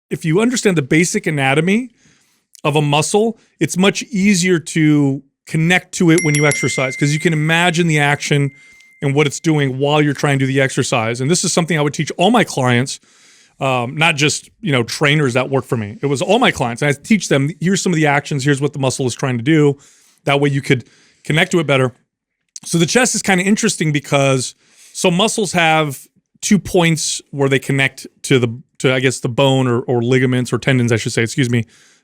if you understand the basic anatomy of a muscle, it's much easier to connect to it when you exercise because you can imagine the action and what it's doing while you're trying to do the exercise. And this is something I would teach all my clients, not just trainers that work for me. It was all my clients. And I teach them, here's some of the actions, here's what the muscle is trying to do. That way you could connect to it better. So the chest is kind of interesting because muscles have 2 points where they connect to I guess the bone or ligaments or tendons, I should say,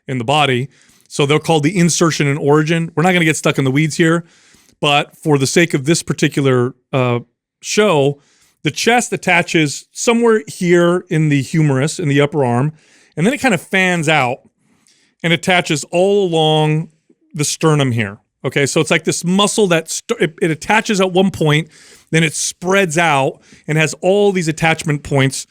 in the body. So they're called the insertion and origin. We're not going to get stuck in the weeds here, but for the sake of this particular show, the chest attaches somewhere here in the humerus, in the upper arm, and then it kind of fans out and attaches all along the sternum here. Okay, so it's like this muscle that it attaches at one point, then it spreads out and has all these attachment points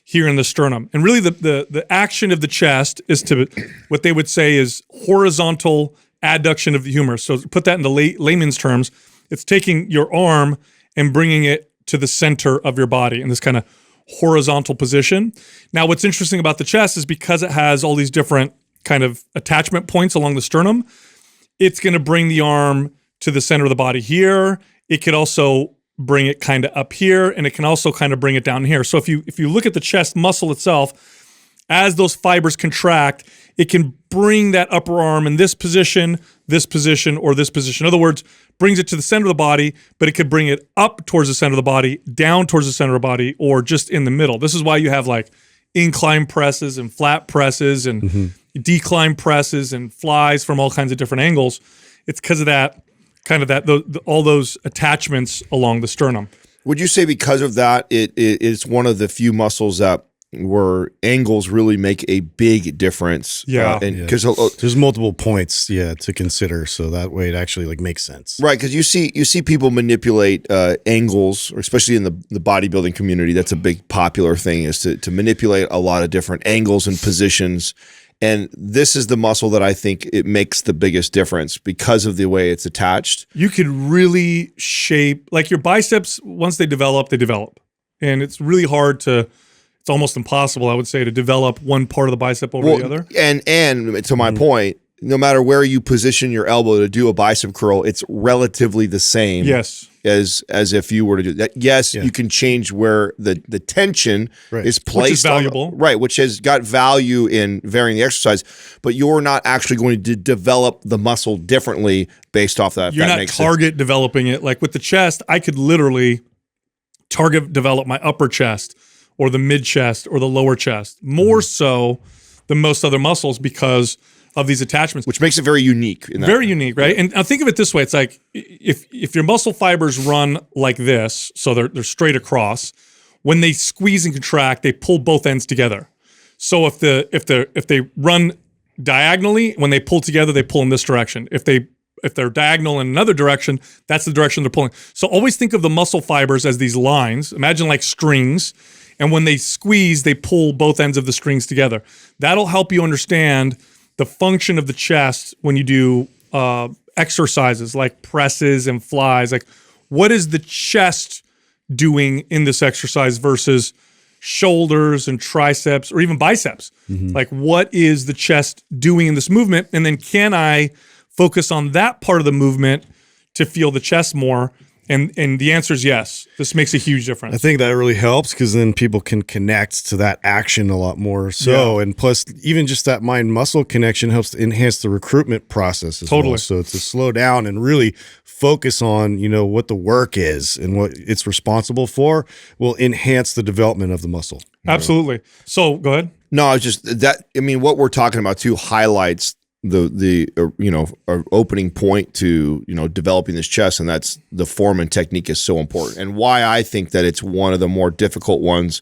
here in the sternum. And really the action of the chest is to what they would say is horizontal adduction of the humerus. So to put that into layman's terms, it's taking your arm and bringing it to the center of your body in this kind of horizontal position. Now, what's interesting about the chest is because it has all these different kind of attachment points along the sternum, it's going to bring the arm to the center of the body here. It could also bring it kind of up here, and it can also kind of bring it down here. So if you look at the chest muscle itself, as those fibers contract, it can bring that upper arm in this position, or this position. In other words, brings it to the center of the body, but it could bring it up towards the center of the body, down towards the center of the body, or just in the middle. This is why you have like incline presses and flat presses and decline presses and flies from all kinds of different angles. It's because of that all those attachments along the sternum. Would you say because of that, it's one of the few muscles that where angles really make a big difference? Yeah, because there's multiple points, to consider, so that way it actually like makes sense. Right, because you see people manipulate angles, or especially in the bodybuilding community. That's a big popular thing, is to manipulate a lot of different angles and positions. And this is the muscle that I think it makes the biggest difference because of the way it's attached. You could really shape, like your biceps, once they develop. And it's really hard it's almost impossible, I would say, to develop one part of the bicep over the other. And to my point, no matter where you position your elbow to do a bicep curl, it's relatively the same. Yes. As if you were to do that. Yes, you can change where the tension is placed. Which is valuable. Which has got value in varying the exercise, but you're not actually going to develop the muscle differently based off that. You're not target developing it. Like with the chest, I could literally target develop my upper chest or the mid chest or the lower chest, more so than most other muscles because of these attachments, which makes it very unique. Very unique, right? And now think of it this way: it's like if your muscle fibers run like this, so they're straight across. When they squeeze and contract, they pull both ends together. So if they run diagonally, when they pull together, they pull in this direction. If they're diagonal in another direction, that's the direction they're pulling. So always think of the muscle fibers as these lines. Imagine like strings. And when they squeeze, they pull both ends of the strings together. That'll help you understand the function of the chest when you do exercises like presses and flies. Like, what is the chest doing in this exercise versus shoulders and triceps or even biceps? Like, what is the chest doing in this movement? And then can I focus on that part of the movement to feel the chest more? And the answer is yes. This makes a huge difference. I think that really helps because then people can connect to that action a lot more. So, and plus, even just that mind-muscle connection helps to enhance the recruitment process as well. So to slow down and really focus on, what the work is and what it's responsible for will enhance the development of the muscle. Absolutely. So go ahead. No, I was just what we're talking about too highlights the opening point to developing this chest, and that's the form and technique is so important. And why I think that it's one of the more difficult ones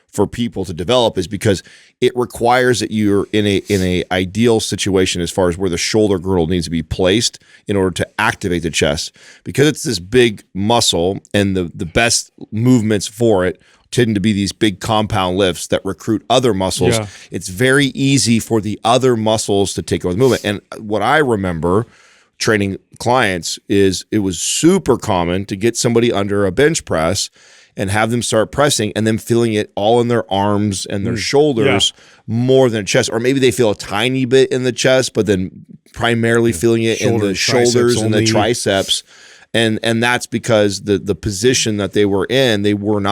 for people to develop is because it requires that you're in a ideal situation as far as where the shoulder girdle needs to be placed in order to activate the chest, because it's this big muscle, and the best movements for it tend to be these big compound lifts that recruit other muscles. Yeah. It's very easy for the other muscles to take over the movement. And what I remember training clients is it was super common to get somebody under a bench press and have them start pressing and then feeling it all in their arms and their shoulders more than chest. Or maybe they feel a tiny bit in the chest, but then primarily feeling it in the shoulders and the triceps. And that's because the position that they were in, they weren't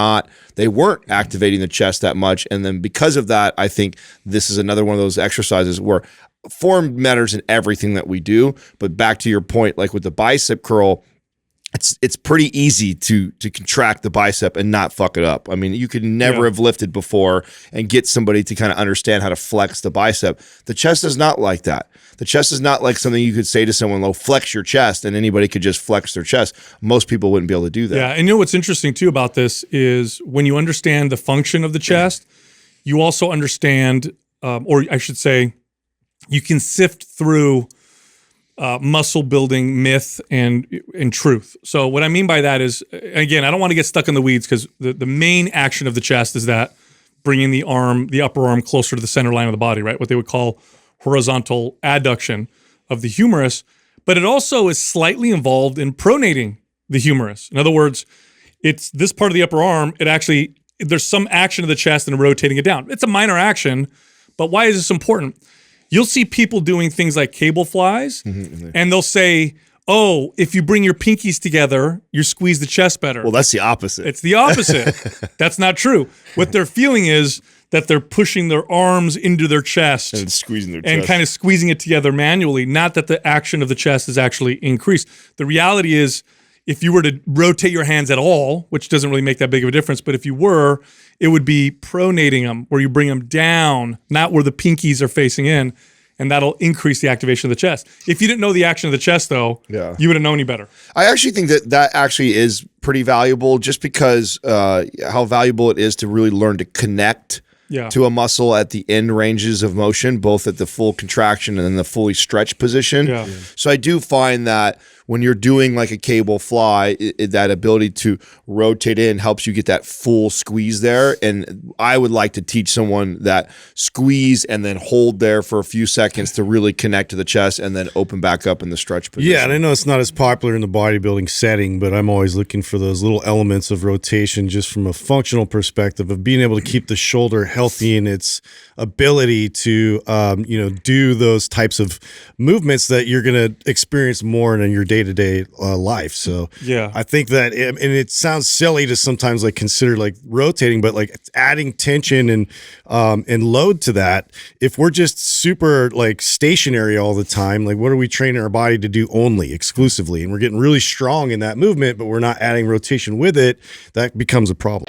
activating the chest that much. And then because of that, I think this is another one of those exercises where form matters in everything that we do. But back to your point, like with the bicep curl, it's pretty easy to contract the bicep and not fuck it up. I mean, you could never have lifted before and get somebody to kind of understand how to flex the bicep. The chest is not like that. The chest is not like something you could say to someone, "Oh, flex your chest," and anybody could just flex their chest. Most people wouldn't be able to do that. Yeah, and you know what's interesting too about this is when you understand the function of the chest, you also understand, or I should say, you can sift through muscle building myth and truth. So what I mean by that is, again, I don't want to get stuck in the weeds because the main action of the chest is that bringing the upper arm closer to the center line of the body, right? What they would call horizontal adduction of the humerus, but it also is slightly involved in pronating the humerus. In other words, it's this part of the upper arm, there's some action of the chest and rotating it down. It's a minor action, but why is this important? You'll see people doing things like cable flies, and they'll say, "Oh, if you bring your pinkies together, you squeeze the chest better." Well, that's the opposite. It's the opposite. That's not true. What they're feeling is that they're pushing their arms into their chest and squeezing their and chest. kind of squeezing it together manually, not that the action of the chest is actually increased. The reality is, if you were to rotate your hands at all, which doesn't really make that big of a difference, but if you were, it would be pronating them, where you bring them down, not where the pinkies are facing in, and that'll increase the activation of the chest. If you didn't know the action of the chest, though, you wouldn't know any better. I actually think that actually is pretty valuable, just because how valuable it is to really learn to connect to a muscle at the end ranges of motion, both at the full contraction and then the fully stretched position. So I do find that when you're doing like a cable fly, that ability to rotate in helps you get that full squeeze there. And I would like to teach someone that squeeze and then hold there for a few seconds to really connect to the chest and then open back up in the stretch position. Yeah, and I know it's not as popular in the bodybuilding setting, but I'm always looking for those little elements of rotation just from a functional perspective of being able to keep the shoulder healthy in its ability to do those types of movements that you're going to experience more in your day-to-day life. So I think that, and it sounds silly to sometimes like consider like rotating, but like adding tension and load to that. If we're just super like stationary all the time, like what are we training our body to do only exclusively? And we're getting really strong in that movement, but we're not adding rotation with it. That becomes a problem.